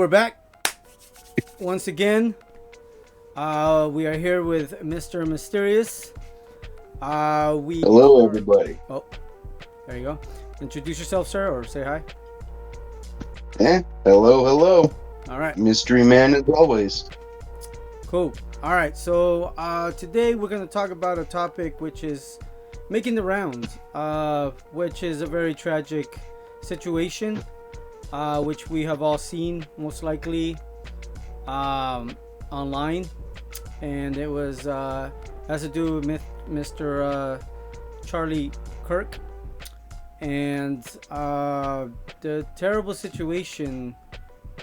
we're back once again. We are here with Mr. Mysterious. We Hello, are. everybody. Oh, there you go. Introduce yourself, sir, or say hi. Hello, hello. All right, Mystery man as always. cool. All right, so today we're going to talk about a topic which is making the rounds, which is a very tragic situation, which we have all seen most likely online, and it was has to do with Mr. Charlie Kirk and the terrible situation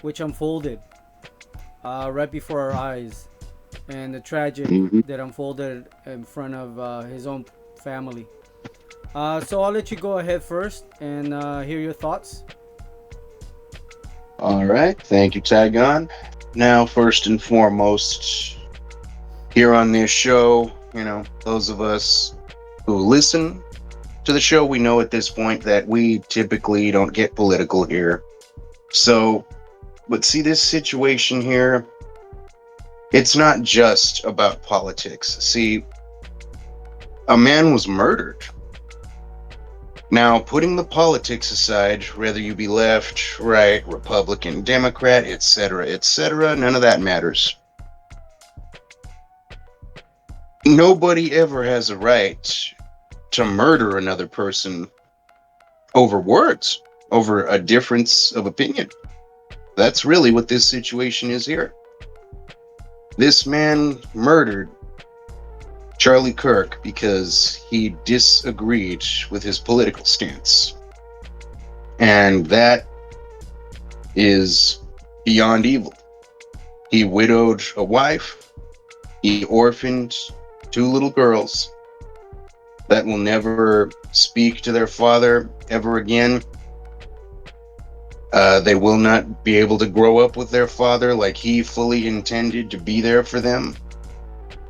which unfolded right before our eyes, and the tragic hmm that unfolded in front of his own family. So I'll let you go ahead first and hear your thoughts. All right. Thank you, Tagon. Now, first and foremost, here on this show, those of us who listen to the show, we know at this point that we typically don't get political here. So, but see, this situation here, it's not just about politics. See, a man was murdered. Now, putting the politics aside, whether you be left, right, Republican, Democrat, etc., none of that matters. Nobody ever has a right to murder another person over words, over a difference of opinion. That's really what this situation is here. This man murdered Charlie Kirk because he disagreed with his political stance. And that is beyond evil. He widowed a wife. He orphaned two little girls that will never speak to their father ever again. They will not be able to grow up with their father like he fully intended to be there for them.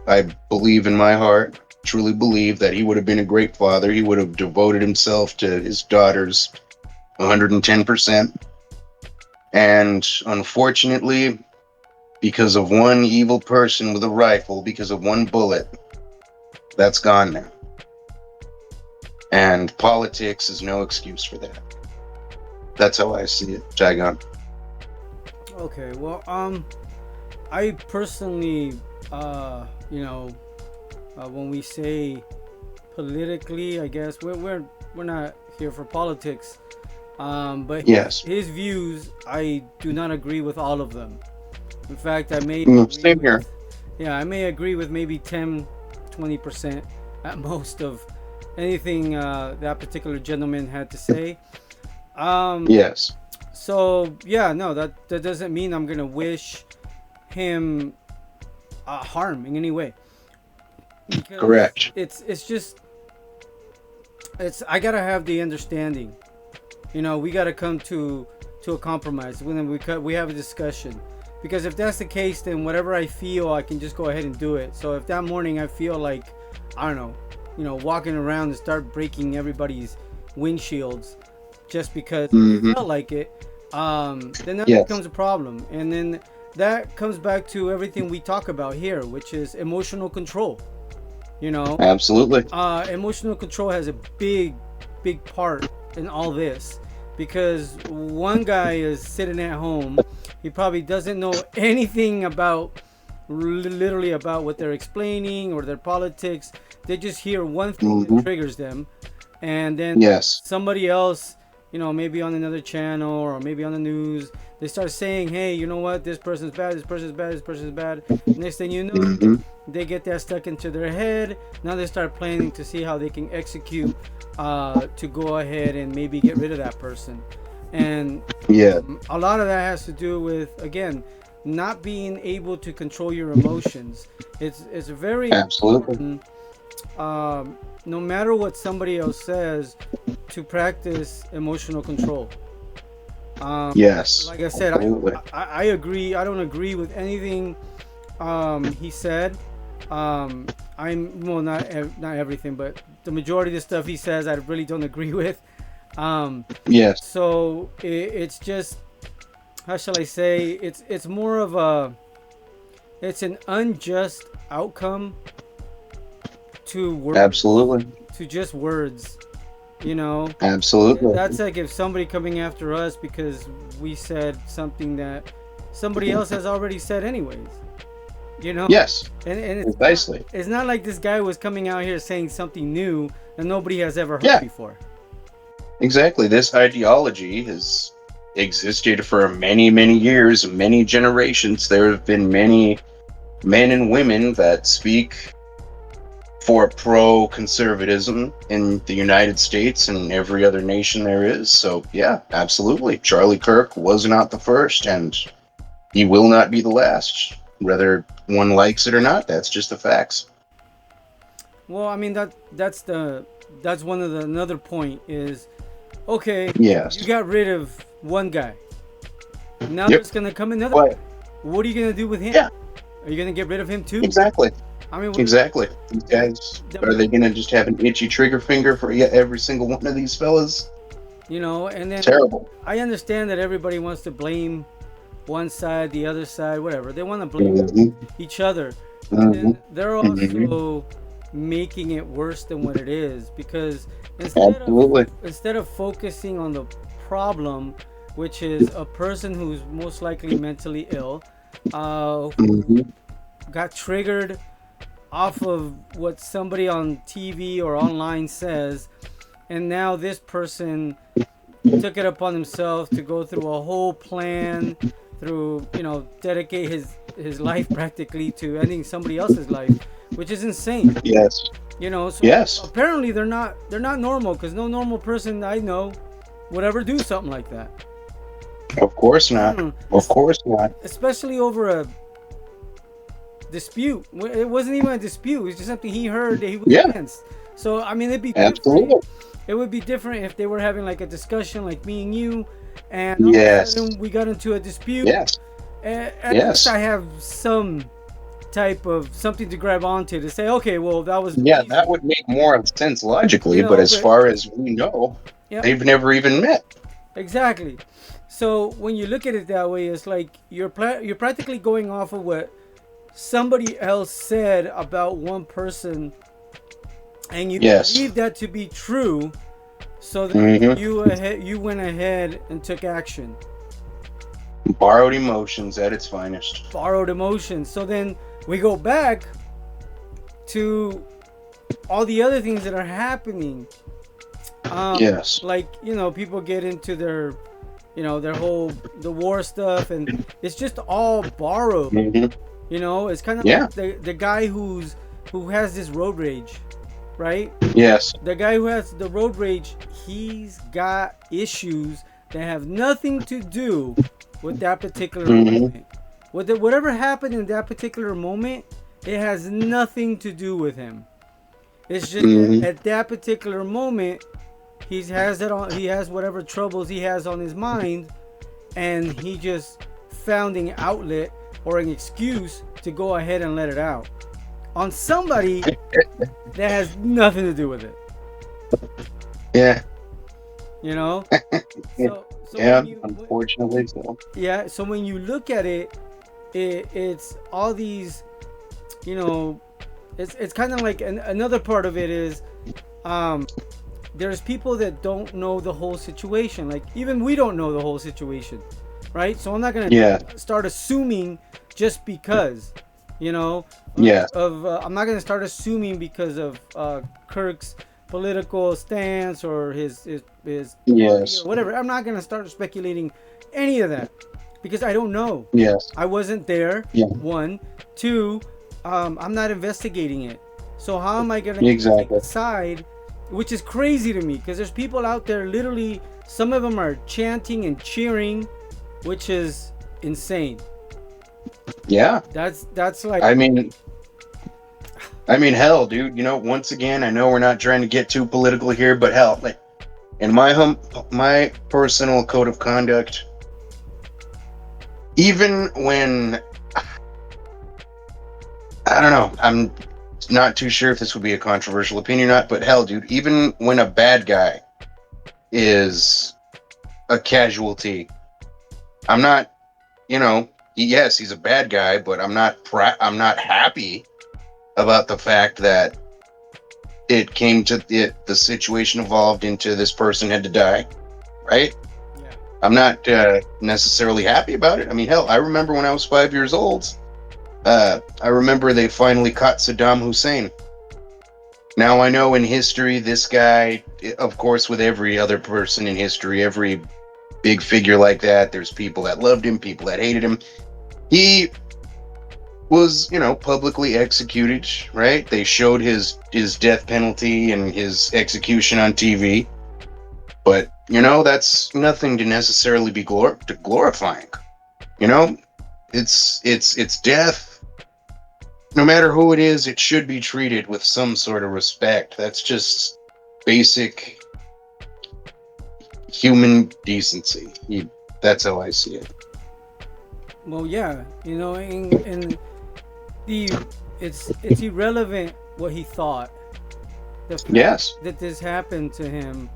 I believe in my heart, truly believe that he would have been a great father. He would have devoted himself to his daughters 110%. And unfortunately, because of one evil person with a rifle, because of one bullet, that's gone now. And politics is no excuse for that. That's how I see it, Jagon. Okay, well, I personally, when we say politically, I guess we're not here for politics. But Yes. his views, I do not agree with all of them. In fact, I may agree Same here. with, yeah, I may agree with maybe 10, 20% at most of anything that particular gentleman had to say. Um, Yes. so yeah, no, that doesn't mean I'm gonna wish him harm in any way, because Correct. it's just it's I gotta have the understanding. We gotta come to a compromise when we have a discussion. Because if that's the case, then whatever I feel, I can just go ahead and do it. So if that morning I feel like, I don't know, walking around and start breaking everybody's windshields just because I hmm felt like it, then that Yes. becomes a problem. And then that comes back to everything we talk about here, which is emotional control. You know, Absolutely. Emotional control has a big part in all this, because one guy is sitting at home. He probably doesn't know anything about literally about what they're explaining or their politics. They just hear one thing that hmm triggers them, and then Yes. somebody else, maybe on another channel or maybe on the news, they start saying, hey, you know what, this person's bad, this person's bad, this person's bad. Next thing you know, hmm they get that stuck into their head. Now they start planning to see how they can execute to go ahead and maybe get rid of that person. And Yeah. a lot of that has to do with, again, not being able to control your emotions. It's very Absolutely. important, no matter what somebody else says, to practice emotional control. Yes. Like I said, Absolutely. I agree. I don't agree with anything he said. I'm well, not everything, but the majority of the stuff he says, I really don't agree with. Yes. So it's just how shall I say, it's more of a, it's an unjust outcome to words, Absolutely. to just words. You know, that's Absolutely. like if somebody coming after us because we said something that somebody else has already said anyways. You know, Yes, and precisely. it's not like this guy was coming out here saying something new that nobody has ever heard Yeah, before. exactly. This ideology has existed for many, many years, many generations. There have been many men and women that speak for pro conservatism in the United States and every other nation there is. So, yeah, absolutely. Charlie Kirk was not the first, and he will not be the last. Whether one likes it or not, that's just the facts. Well, I mean that's one of the another point is, okay, you Yes. got rid of one guy. Now Yep. there's gonna come another guy. But, What are you gonna do with him? yeah, Are you gonna get rid of him too? exactly. I mean, Exactly. These the, guys, are the, they going to just have an itchy trigger finger for every single one of these fellas? and then Terrible. I understand that everybody wants to blame one side, the other side, whatever. They want to blame Hmm. each other, but Hmm. then they're Hmm. also making it worse than what it is because Absolutely. instead of focusing on the problem, which is a person who's most likely mentally ill, who Hmm. got triggered off of what somebody on TV or online says, and now this person took it upon himself to go through a whole plan, through dedicate his life practically to ending somebody else's life, which is insane. Yes. So Yes. apparently they're not normal because no normal person I know would ever do something like that. Of course not. Of course not. Especially over a dispute. It wasn't even a dispute. It was just something he heard that he was Yeah. against. So I mean, it'd be different. Absolutely. It would be different if they were having like a discussion, like me and you, and all of a Yes. sudden we got into a dispute. Yes. At least Yes. I have some type of something to grab onto to say, okay, well that was the Yeah, that reason. would make more sense logically, but as But far as we know, yeah, they've never even met. exactly. So when you look at it that way, it's like you're practically going off of what somebody else said about one person, and you Yes. believe that to be true. So then Hmm. you went ahead and took action, Borrowed emotions at its finest. borrowed emotions. So then we go back to all the other things that are happening. Yes. Like people get into their whole the war stuff, and it's just all borrowed. Hmm. It's kind of Yeah. like the guy who has this road rage, right? Yes. The guy who has the road rage, he's got issues that have nothing to do with that particular Hmm. moment. Whatever happened in that particular moment, it has nothing to do with him. It's just that Hmm. at that particular moment, he has whatever troubles he has on his mind, and he just found an outlet or an excuse to go ahead and let it out on somebody that has nothing to do with it. Yeah. You know. So Yeah. Unfortunately, so. yeah, so when you look at it, it's all these, you know, it's kind of like another part of it is, um, there's people that don't know the whole situation. Like even we don't know the whole situation, right? So I'm not gonna Yeah. start assuming just because, you know, Yeah. I'm not gonna start assuming because of Kirk's political stance or his party or Yes. whatever. I'm not gonna start speculating any of that because I don't know. Yes. I wasn't there. Yeah. One, two, I'm not investigating it. So how am I gonna take Exactly. a side? Which is crazy to me because there's people out there literally. Some of them are chanting and cheering, which is insane. Yeah. That's like I mean, hell, dude. Once again, I know we're not trying to get too political here, but hell, like in my personal code of conduct, even when I don't know, I'm not too sure if this would be a controversial opinion or not, but hell, dude, even when a bad guy is a casualty, I'm not you know, yes, he's a bad guy, but I'm not happy about the fact that it came to the situation evolved into this person had to die, right? Yeah. I'm not necessarily happy about it. I mean, hell, I remember when I was 5 years old. I remember they finally caught Saddam Hussein. Now I know in history, this guy, of course, with every other person in history, every big figure like that, there's people that loved him, people that hated him. He was, publicly executed, right? They showed his death penalty and his execution on TV. But, that's nothing to necessarily be glorifying. You know, it's death. No matter who it is, it should be treated with some sort of respect. That's just basic human decency. That's how I see it. Well, yeah, and the it's irrelevant what he thought. The fact Yes. that this happened to him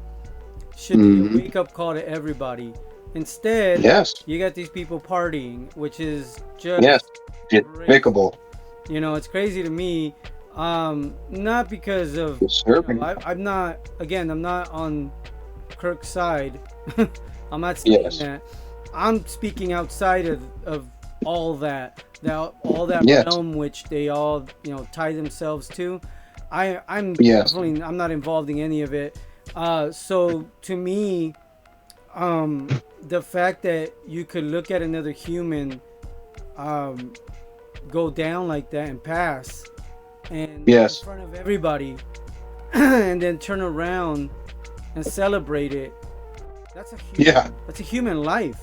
should be a Hmm. wake up call to everybody. Instead, Yes. you got these people partying, which is Yes. just crazy. Despicable. It's crazy to me. Not because of Disturbing. I'm not, again, I'm not on Kirk's side. I'm not saying Yes. that. I'm speaking outside of all all that Yes. realm which they all tie themselves to. I'm Yes. definitely, I'm not involved in any of it. So to me, the fact that you could look at another human um, go down like that and pass, and in Yes. front of everybody, and then turn around and celebrate it. Yeah. That's a human life.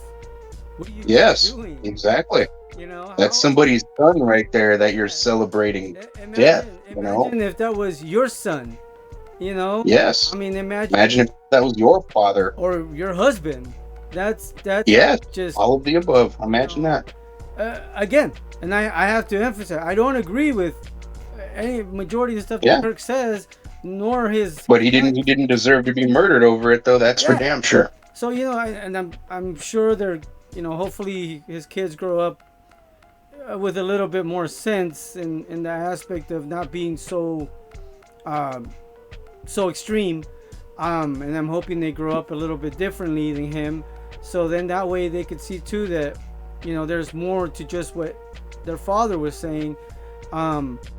What are you Yes. doing? Exactly. That's How? somebody's son right there that you're Yeah. celebrating death, Imagine if that was your son. Yes. I mean, imagine, Imagine if that was your father. or your husband. That's Yes. just, All of the above. you Imagine know. that. Again, and I have to emphasize, I don't agree with any majority of the stuff that Yeah. Kirk says, nor his. But he didn't deserve to be murdered over it though. That's for Yeah. damn sure. So and I'm sure they're, hopefully his kids grow up with a little bit more sense in the aspect of not being um, so extreme. And I'm hoping they grow up a little bit differently than him. So then that way they could see too that, there's more to just what their father was saying.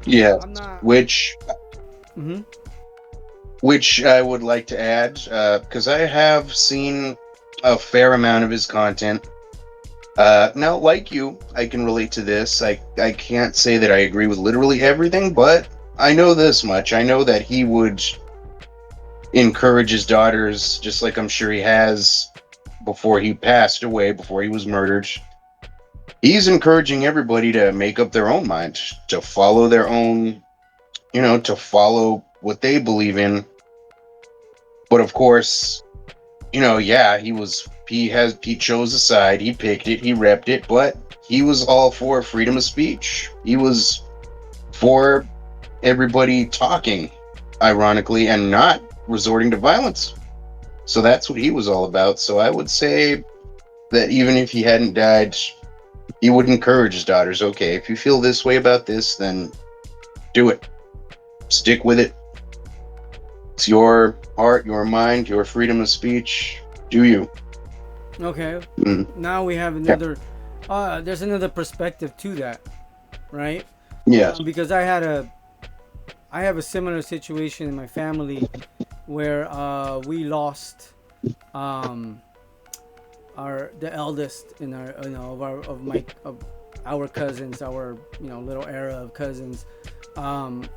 Yes. I'm not. Which Hmm. which I would like to add, because I have seen a fair amount of his content. Now, like you, I can relate to this. I can't say that I agree with literally everything, but I know this much. I know that he would encourage his daughters, just like I'm sure he has before he passed away, before he was murdered. He's encouraging everybody to make up their own mind, to follow their own, to follow what they believe in. But of course, yeah, he chose a side, he picked it, he repped it, but he was all for freedom of speech. He was for everybody talking, ironically, and not resorting to violence. So that's what he was all about. So I would say that even if he hadn't died, he would encourage his daughters, okay, if you feel this way about this, then do it. Stick with it. It's your heart, your mind, your freedom of speech. Do you? Okay. Mm. Now we have Yeah. another. There's another perspective to that, right? Yes. Because I have a similar situation in my family where we lost um, the eldest in our of our cousins, our little era of cousins.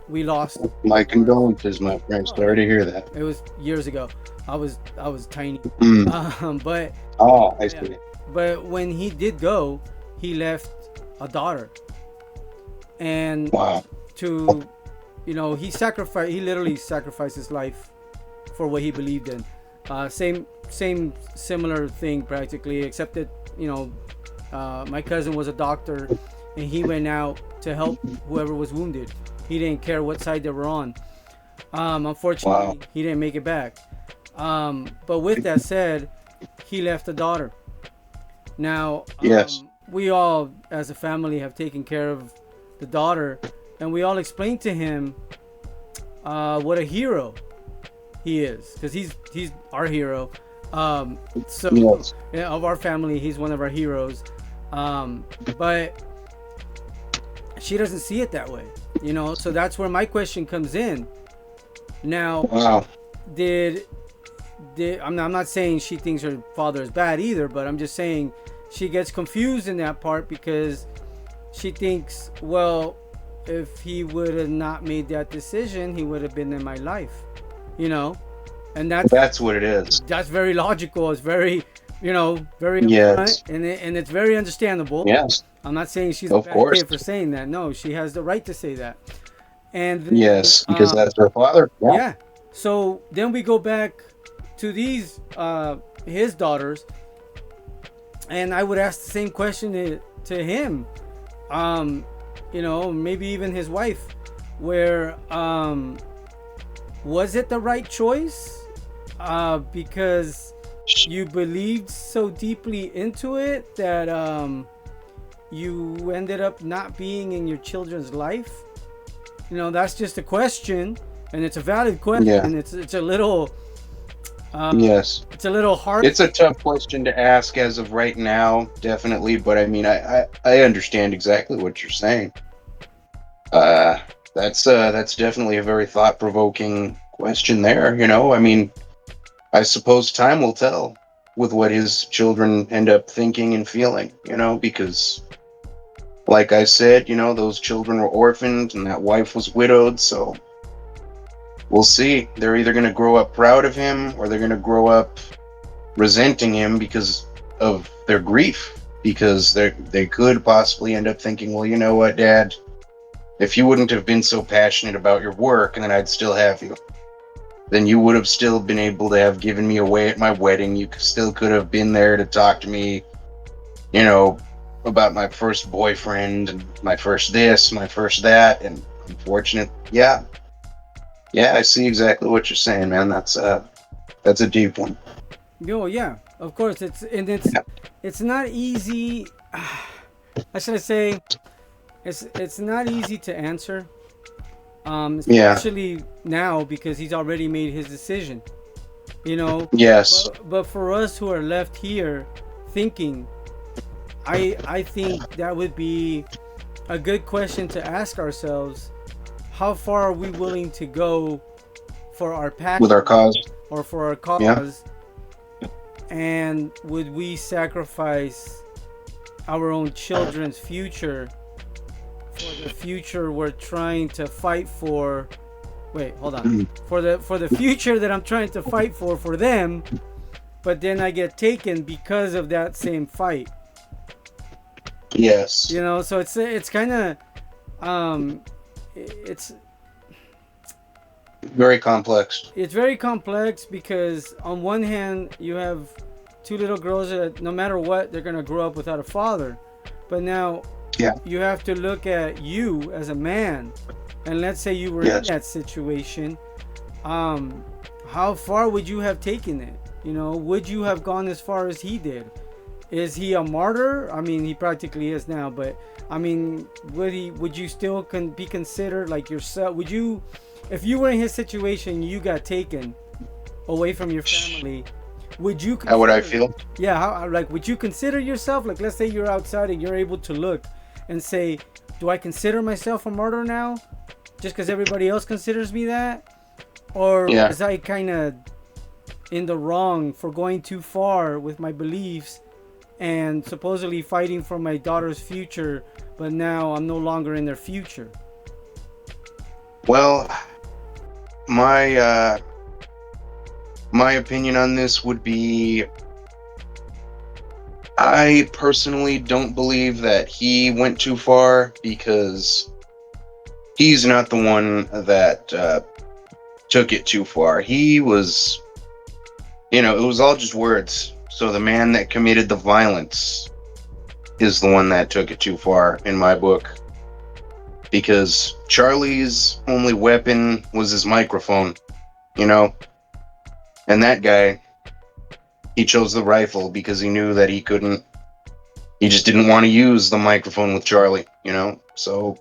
We lost. My condolences, my friend. Sorry to hear that. It was years ago. I was tiny. Mm. But Oh, I yeah. see. But when he did go, he left a daughter, and Wow. to he literally sacrificed his life for what he believed in. Same similar thing practically, except that my cousin was a doctor, and he went out to help whoever was wounded. He didn't care what side they were on. Unfortunately, Wow. he didn't make it back. But with that said, he left a daughter. Now, Yes. we all, as a family, have taken care of the daughter, and we all explained to him what a hero he is, because he's our hero. So Yes. yeah, of our family, he's one of our heroes. But she doesn't see it that way, you know. So that's where my question comes in. Now, Wow. did I'm not saying she thinks her father is bad either, but I'm just saying she gets confused in that part because she thinks, well, if he would have not made that decision, he would have been in my life, you know, and That's what it is. that's very logical. It's very, you know, very upfront, Yes. and it's very understandable. Yes. I'm not saying she's a Of bad course. kid for saying that. No, she has the right to say that. And then, Yes, because that's her father. Yeah. yeah. So then we go back to these his daughters, and I would ask the same question to him. Um, you know, maybe even his wife, where was it the right choice? Because you believed so deeply into it that you ended up not being in your children's life. You know, that's just a question, and it's a valid Yeah. question. It's a little Yes. it's a little hard. It's a tough question to ask as of right now, definitely. But I mean, I understand exactly what you're saying. Uh, that's definitely a very thought provoking question there. You know, I mean, I suppose time will tell with what his children end up thinking and feeling. You know, because like I said, you know, those children were orphaned and that wife was widowed. So we'll see. They're either going to grow up proud of him or they're going to grow up resenting him because of their grief, because they could possibly end up thinking, well, you know what, Dad, if you wouldn't have been so passionate about your work and then I'd still have you, then you would have still been able to have given me away at my wedding. You still could have been there to talk to me, you know, about my first boyfriend and my first this, my first that. And unfortunate, yeah, I see exactly what you're saying, man. That's a deep one. Yo, yeah, of course. Yeah. It's not easy. How should I say? It's not easy to answer. Yeah. Especially now because he's already made his decision. You know, Yes. but for us who are left here thinking, I think that would be a good question to ask ourselves. How far are we willing to go for our With our passion cause. or for our Yeah. cause? And would we sacrifice our own children's future for the future we're trying to fight for? Wait, hold on. Mhm. For the future that I'm trying to fight for them, but then I get taken because of that same fight. Yes. You know, so it's kind of um it's Very complex. it's very complex because on one hand you have two little girls that no matter what they're gonna grow up without a father, but now Yeah. you have to look at you as a man, and let's say you were in Yes. that situation. How far would you have taken it? You know, would you have gone as far as he did? Is he a martyr? I mean, he practically is now, but I mean, would you still be considered like yourself? Would you, if you were in his situation, you got taken away from your family, would you How would I consider, feel? yeah, like would you consider yourself, like, let's say you're outside and you're able to look and say, do I consider myself a martyr now just because everybody else considers me that? Or Yeah. was I kind of in the wrong for going too far with my beliefs and supposedly fighting for my daughter's future, but now I'm no longer in their future? Well, my my opinion on this would be I personally don't believe that he went too far because he's not the one that took it too far. He was, you know, it was all just words. So the man that committed the violence is the one that took it too far in my book, because Charlie's only weapon was his microphone, you know, and that guy, he chose the rifle because he knew that he couldn't He just didn't want to use the microphone with Charlie, So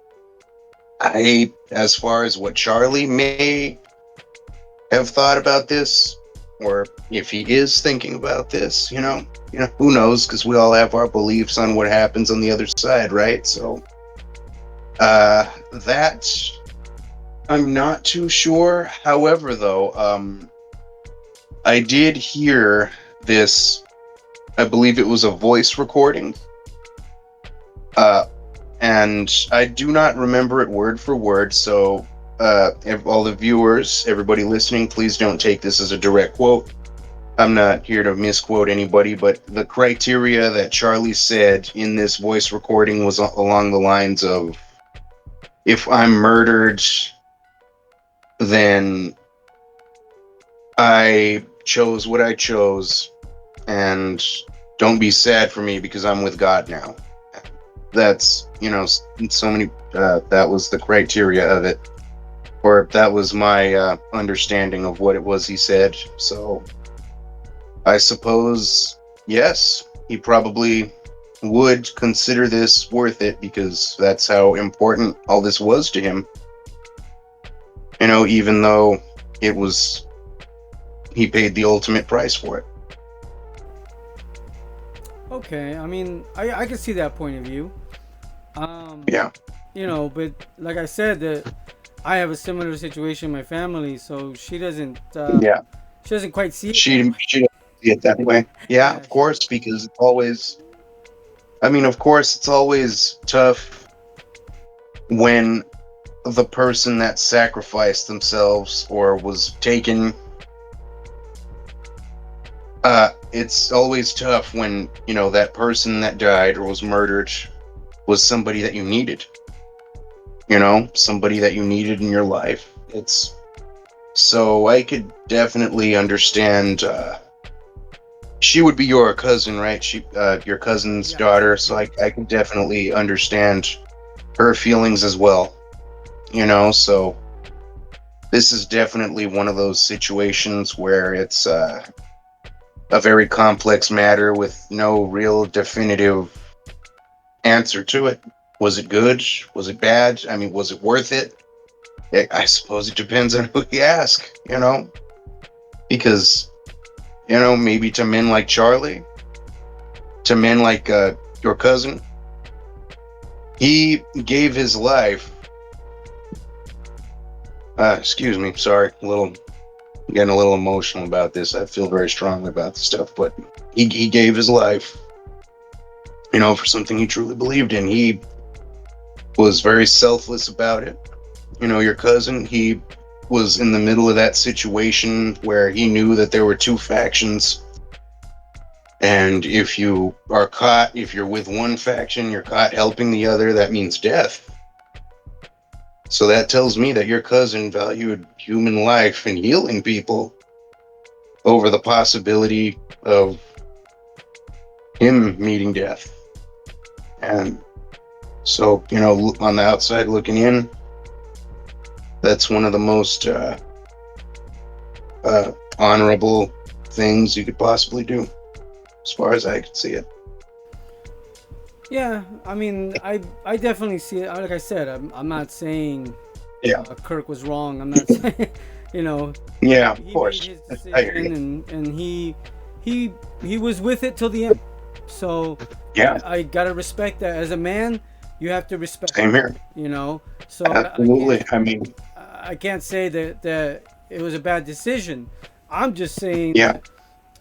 as far as what Charlie may have thought about this, or if he is thinking about this, who knows? Because we all have our beliefs on what happens on the other side, right? So, that I'm not too sure. However, though, I did hear this. I believe it was a voice recording. Uh, and I do not remember it word for word. So, all the viewers, everybody listening, please don't take this as a direct quote. I'm not here to misquote anybody, but the criteria that Charlie said in this voice recording was along the lines of, if I'm murdered, then I chose what I chose, and don't be sad for me because I'm with God now. That's, so many, that was the criteria of it, or that was my understanding of what it was he said. So I suppose, yes, he probably would consider this worth it because that's how important all this was to him. Even though he paid the ultimate price for it. Okay, I mean, I can see that point of view. Yeah. But like I said, that I have a similar situation in my family, so Yeah. she doesn't quite see it that She doesn't see it that way. Yeah, yeah, of course, because it's always, of course, it's always tough when the person that sacrificed themselves or was taken, it's always tough when, that person that died or was murdered was somebody that you needed, somebody that you needed in your life. So I could definitely understand, she would be your cousin, right? Your cousin's yeah, daughter. So I can definitely understand her feelings as well. So this is definitely one of those situations where it's a very complex matter with no real definitive answer to it. Was it good? Was it bad? I mean, was it worth it? I suppose it depends on who you ask, because, maybe to men like Charlie, to men like your cousin, he gave his life. Excuse me, sorry, getting a little emotional about this. I feel very strongly about this stuff, but he gave his life, for something he truly believed in. He was very selfless about it. Your cousin, he was in the middle of that situation where he knew that there were two factions. And if if you're with one faction, you're caught helping the other, that means death. So that tells me that your cousin valued human life and healing people over the possibility of him meeting death. And so, on the outside looking in, that's one of the most honorable things you could possibly do, as far as I could see it. yeah. I mean, I definitely see it. Like I said, I'm not saying Yeah. Kirk was wrong. I'm not saying, you know, Yeah, of he made course. his I hear you. decision and he was with it till the end. So Yeah, I gotta respect that. As a man, you have to respect same here. So Absolutely. I mean, I can't say that it was a bad decision. I'm just saying yeah,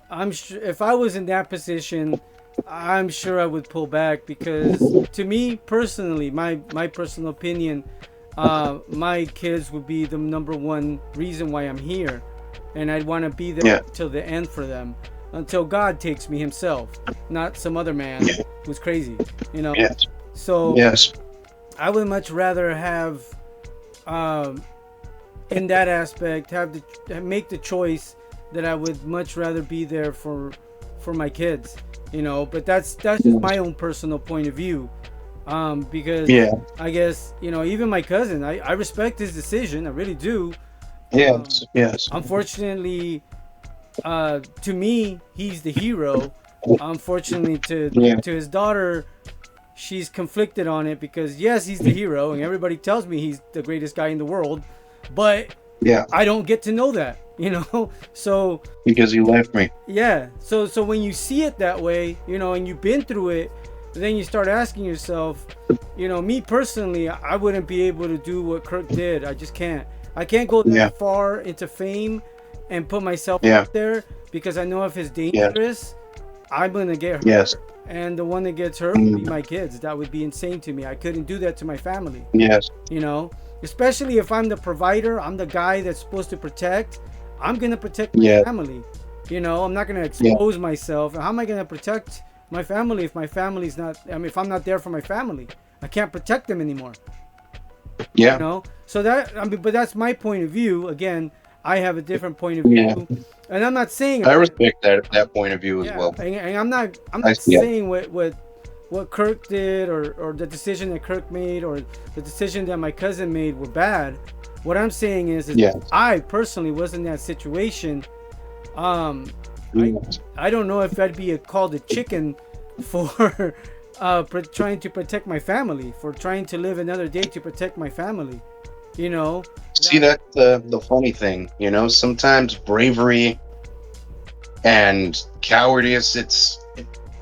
that if I was in that position, I'm sure I would pull back because to me personally, my personal opinion, my kids would be the number one reason why I'm here, and I'd want to be there yeah, till the end for them, until God takes me Himself, not some other man yeah, who's crazy, yes, So yes, I would much rather have, um, in that aspect, make the choice that I would much rather be there for my kids, But that's just my own personal point of view, because yeah, I guess even my cousin, I respect his decision, I really do. yes, yes, Unfortunately, to me, he's the hero, unfortunately Yeah. to his daughter, she's conflicted on it because yes, he's the hero and everybody tells me he's the greatest guy in the world, but Yeah. I don't get to know that, you know. So Because you left me. yeah, so when you see it that way, you know, and you've been through it, then you start asking yourself, you know, me personally, I wouldn't be able to do what Kirk did. I just can't. I can't go Yeah. that far into fame and put myself Yeah. out there because I know if it's Yes. dangerous, I'm gonna get hurt, Yes. and the one that gets hurt would be Mm. my kids. That would be insane to me. I couldn't do that to my family, Yes. you know. Especially if I'm the provider, I'm the guy that's supposed to protect. I'm gonna protect my Yeah. family. You know, I'm not gonna Yeah. expose myself. How am I gonna protect my family if my family's not? I mean, if I'm not there for my family, I can't protect them anymore. You Yeah. know, so that I mean, but that's my point of view. Again, I have a different point of Yeah. view, and I'm not saying I respect that point of view as yeah, well. and I'm I not yeah. saying what Kirk did or the decision that Kirk made or the decision that my cousin made were bad. What I'm saying is Yeah. I personally was in that situation. Um, I Yeah. I don't know if I'd be called a chicken for trying to protect my family, for trying to live another day to protect my family. You know, See, that, that's the funny thing, you know. Sometimes bravery and cowardice,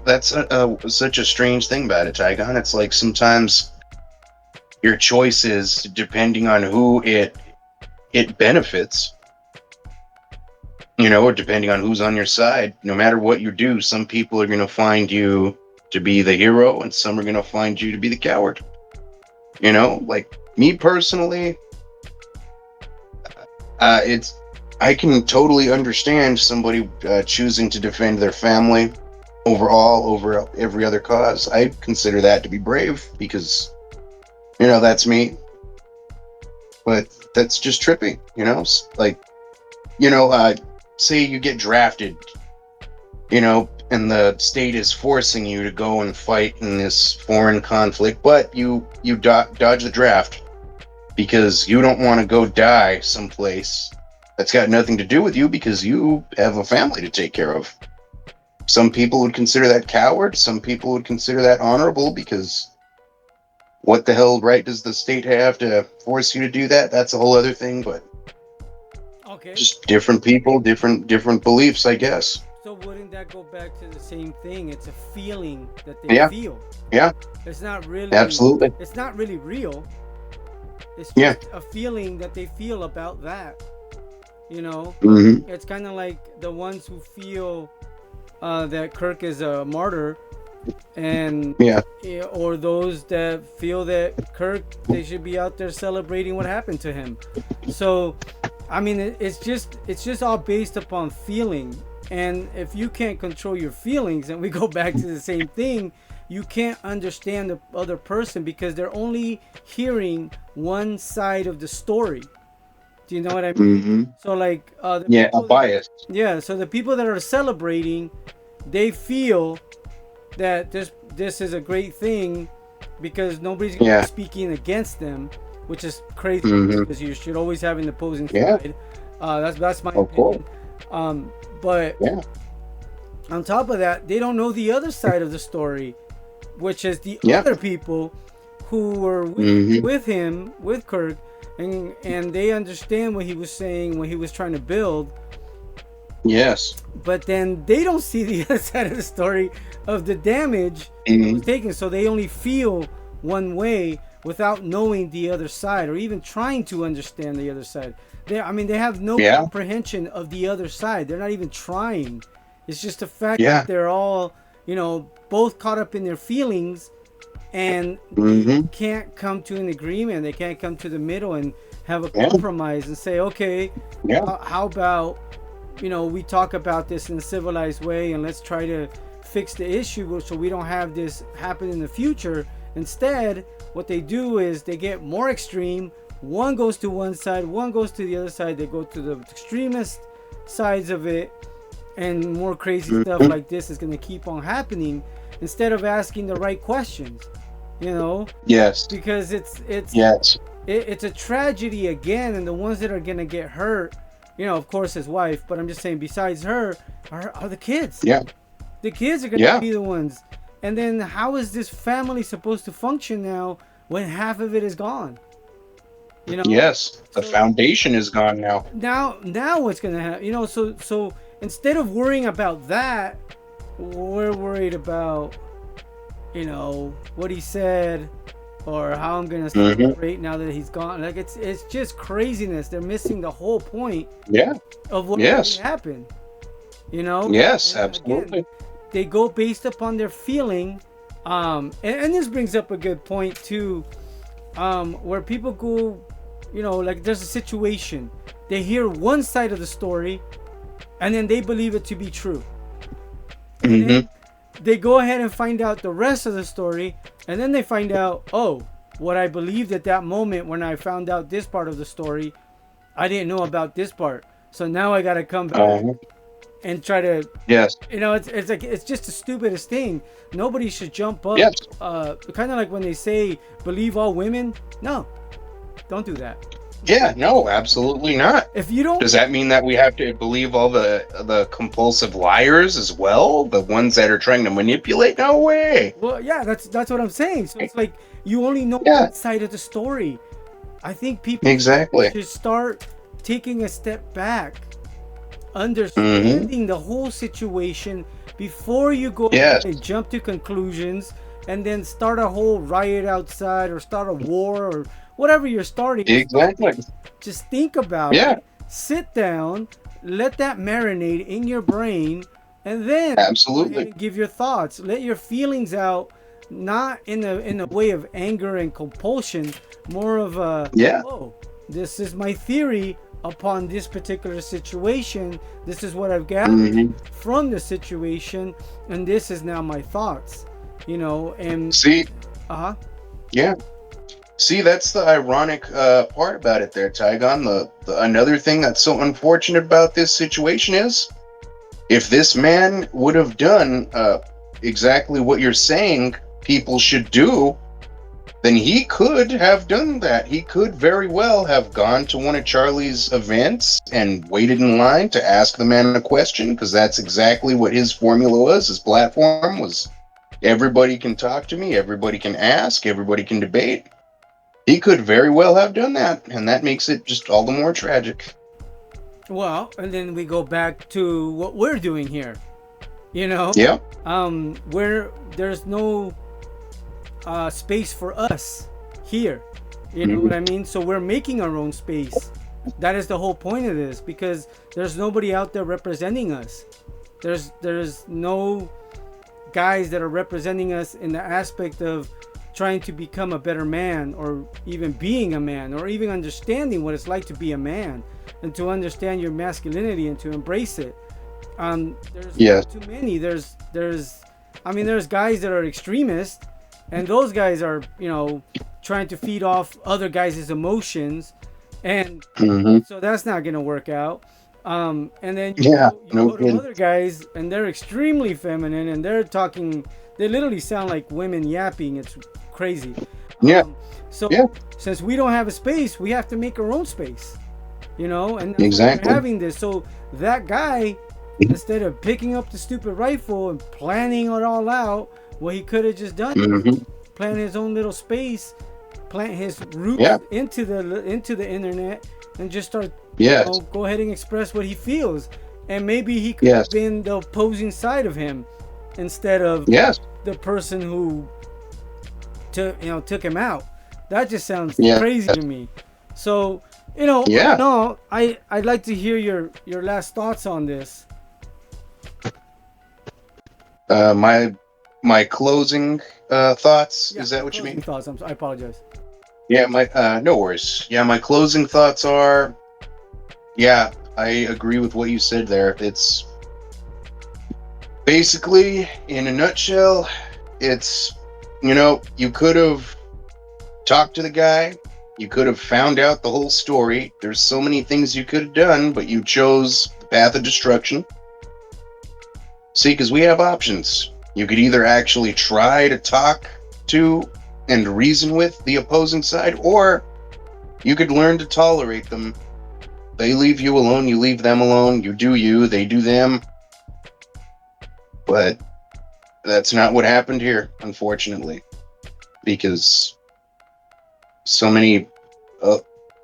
that's such a strange thing about it, Tygon. It's like sometimes your choices, depending on who it benefits, you know, or depending on who's on your side, no matter what you do, some people are going to find you to be the hero and some are going to find you to be the coward. You know, like me personally, it's I can totally understand somebody choosing to defend their family over every other cause. I consider that to be brave because, you know, that's me. But that's just trippy, you know? Like, you know, say you get drafted, you know, and the state is forcing you to go and fight in this foreign conflict, but you dodge the draft because you don't want to go die someplace that's got nothing to do with you because you have a family to take care of. Some people would consider that coward. Some people would consider that honorable because what the hell right does the state have to force you to do that? That's a whole other thing, but okay. just different people, different beliefs, I guess. So wouldn't that go back to the same thing? It's a feeling that they Yeah, feel. yeah, It's not really absolutely. it's not really real. It's Yeah. just a feeling that they feel about that. You know, Mm-hmm. it's kind of like the ones who feel that Kirk is a martyr, and Yeah. or those that feel that Kirk they should be out there celebrating what happened to him. So, I mean, it's just all based upon feeling, and if you can't control your feelings, and we go back to the same thing, you can't understand the other person because they're only hearing one side of the story. Do you know what I mean? Mm-hmm. So like the Yeah, a people that bias. yeah, so the people that are celebrating, they feel that this is a great thing because nobody's gonna be Yeah. speaking against them, which is crazy Mm-hmm. because you should always have an opposing Yeah, side. That's my of course. opinion. But Yeah. on top of that, they don't know the other side of the story, which is the Yeah. other people who were Mm-hmm. with him, with Kirk, and they understand what he was saying, what he was trying to build, Yes. but then they don't see the other side of the story of the damage that Mm-hmm. was taken, so they only feel one way without knowing the other side or even trying to understand the other side. I mean, they have no Yeah. comprehension of the other side. They're not even trying. It's just the fact Yeah. that they're all, you know, both caught up in their feelings and Mm-hmm. can't come to an agreement. They can't come to the middle and have a Yeah. compromise and say, okay, Yeah. how about, you know, we talk about this in a civilized way and let's try to fix the issue so we don't have this happen in the future. Instead, what they do is they get more extreme. One goes to one side, one goes to the other side. They go to the extremist sides of it, and more crazy stuff Mm-hmm. like this is going to keep on happening instead of asking the right questions, you know, Yes. because Yes. it's a tragedy again, and the ones that are going to get hurt, you know, of course his wife, but I'm just saying besides her are the kids. Yeah. The kids are going to Yeah. be the ones. And then how is this family supposed to function now when half of it is gone? You know? Yes. The So foundation is gone now. now what's going to happen? So instead of worrying about that, we're worried about, what he said or how I'm going to Hmm. celebrate now that he's gone. Like it's just craziness. They're missing the whole point Yeah. of what really Yes. happened. You know? Yes. And again, Absolutely. they go based upon their feeling. And this brings up a good point too, where people go, like there's a situation, they hear one side of the story, and then they believe it to be true, and Hmm. then they go ahead and find out the rest of the story, and then they find out, oh, what I believed at that moment when I found out this part of the story, I didn't know about this part, so now I gotta come back Uh, and try to. yes. It's like it's just the stupidest thing. Nobody should jump up. Yes. Kind of like when they say believe all women. No, don't do that. Yeah. No. Absolutely not. If you don't, Does that mean that we have to believe all the compulsive liars as well? The ones that are trying to manipulate? No way. well, yeah, that's what I'm saying. So it's like you only know Yeah. one side of the story. I think people Exactly. should start taking a step back, Hmm. understanding the whole situation before you go Yes. and jump to conclusions and then start a whole riot outside or start a war or whatever you're starting. Exactly. Just think about Yeah. it, sit down, let that marinate in your brain, and then go ahead Absolutely. and give your thoughts. Let your feelings out, not in a way of anger and compulsion, more of a, Yeah. oh, this is my theory upon this particular situation. This is what I've gathered Hmm. from the situation, and this is now my thoughts. And See. uh-huh. Yeah. See, that's the ironic part about it there, Tygon. The another thing that's so unfortunate about this situation is if this man would have done exactly what you're saying people should do, then he could have done that. He could very well have gone to one of Charlie's events and waited in line to ask the man a question, because that's exactly what his formula was. His platform was everybody can talk to me, everybody can ask, everybody can debate. He could very well have done that, and that makes it just all the more tragic. Well, and then we go back to what we're doing here. You know, Yeah. where there's no space for us here. You know what Mhm. I mean? So we're making our own space. That is the whole point of this, because there's nobody out there representing us. There's no guys that are representing us in the aspect of trying to become a better man, or even being a man, or even understanding what it's like to be a man and to understand your masculinity and to embrace it. There's Yes. too many. There's guys that are extremists, and those guys are, trying to feed off other guys' emotions, and Hmm. so that's not gonna work out. And then Yeah. you No go to kidding. other guys, and they're extremely feminine, and they're talking. They literally sound like women yapping. It's crazy. Yeah. So Yeah. since we don't have a space, we have to make our own space. And that's why we're Exactly. having this. So that guy, instead of picking up the stupid rifle and planning it all out, what he could have just done is Hmm. plan his own little space, plant his roots Yeah. into the internet, and just start, Yes. go ahead and express what he feels. And maybe he could Yes. have been the opposing side of him instead of Yes. the person who took him out. That just sounds Yes. crazy to me. So, all in Yeah. all, I'd like to hear your last thoughts on this. My closing thoughts. Yeah, Is that what you closing mean? thoughts. I apologize. Yeah. My no worries. Yeah. My closing thoughts are. Yeah. I agree with what you said there. It's basically, in a nutshell, it's you could have talked to the guy. You could have found out the whole story. There's so many things you could have done, but you chose the path of destruction. See, because we have options. You could either actually try to talk to and reason with the opposing side, or you could learn to tolerate them. They leave you alone, you leave them alone. You do you, they do them. But That's not what happened here, unfortunately, because so many uh,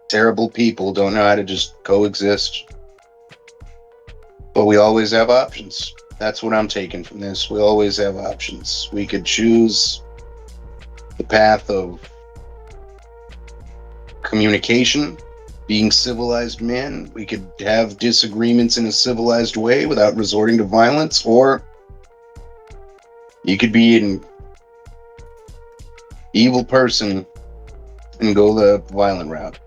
terrible people don't know how to just coexist. But we always have options. That's what I'm taking from this. We always have options. We could choose the path of communication, being civilized men. We could have disagreements in a civilized way without resorting to violence, or you could be an evil person and go the violent route.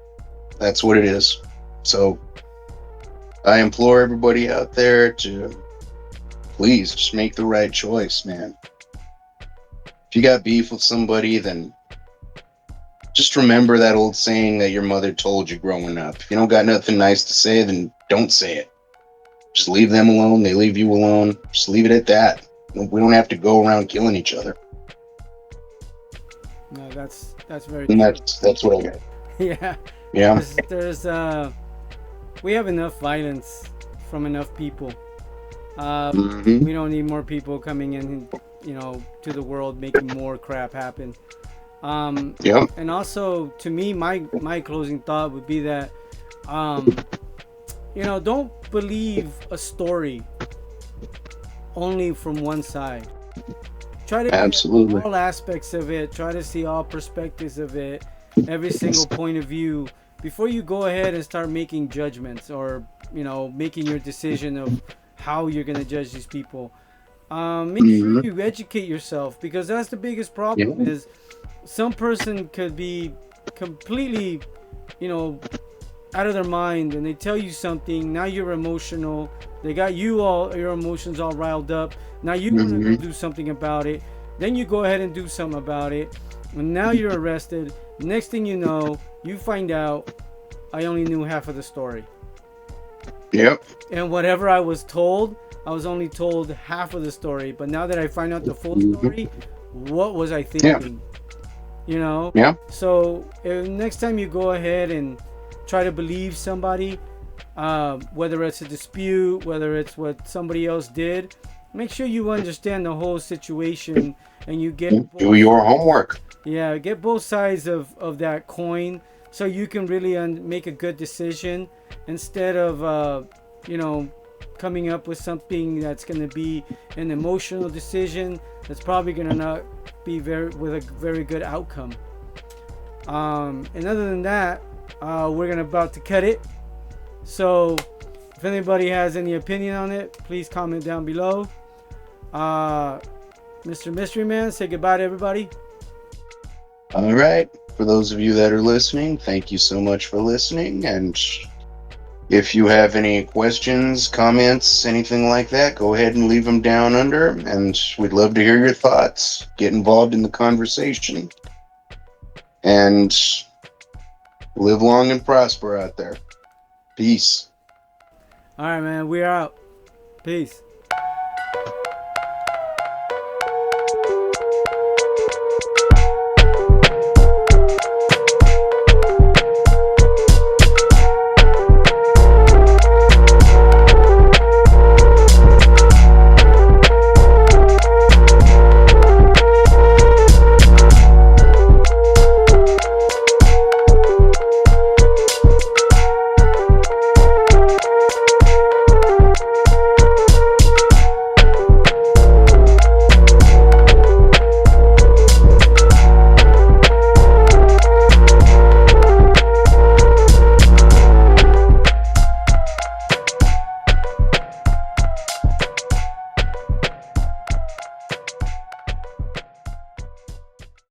That's what it is. So I implore everybody out there to please just make the right choice, man. If you got beef with somebody, then just remember that old saying that your mother told you growing up. If you don't got nothing nice to say, then don't say it. Just leave them alone. They leave you alone. Just leave it at that. We don't have to go around killing each other. No, that's very And true. that's what I got. Yeah, Yeah. there's we have enough violence from enough people. Mm-hmm. We don't need more people coming in, to the world making more crap happen. Yep. And also, to me, my closing thought would be that, um, don't believe a story only from one side. Try to get Absolutely. all aspects of it. Try to see all perspectives of it, every single point of view before you go ahead and start making judgments, or making your decision of how you're gonna judge these people. Make sure Mm-hmm. you educate yourself, because that's the biggest problem. Yep. Is some person could be completely, you know, out of their mind, and they tell you something. Now you're emotional. They got your emotions all riled up. Now you want to go Mm-hmm. do something about it. Then you go ahead and do something about it, and now you're arrested. Next thing you know, you find out I only knew half of the story, Yep. and whatever I was told, I was only told half of the story. But now that I find out the full Mm-hmm. story, what was I Yeah. thinking? You know. Yeah. So next time you go ahead and try to believe somebody, whether it's a dispute, whether it's what somebody else did, make sure you understand the whole situation, and you get Do both your sides. homework. Yeah, get both sides of that coin, so you can really make a good decision, instead of you know coming up with something that's going to be an emotional decision that's probably going to not be with a very good outcome. And other than that, we're gonna about to cut it. So if anybody has any opinion on it, please comment down below. uh Mr. Mystery Man, say goodbye to everybody. All right. For those of you that are listening, thank you so much for listening. And if you have any questions, comments, anything like that, go ahead and leave them down under. And we'd love to hear your thoughts. Get involved in the conversation. And live long and prosper out there. Peace. All right, man, we're out. Peace.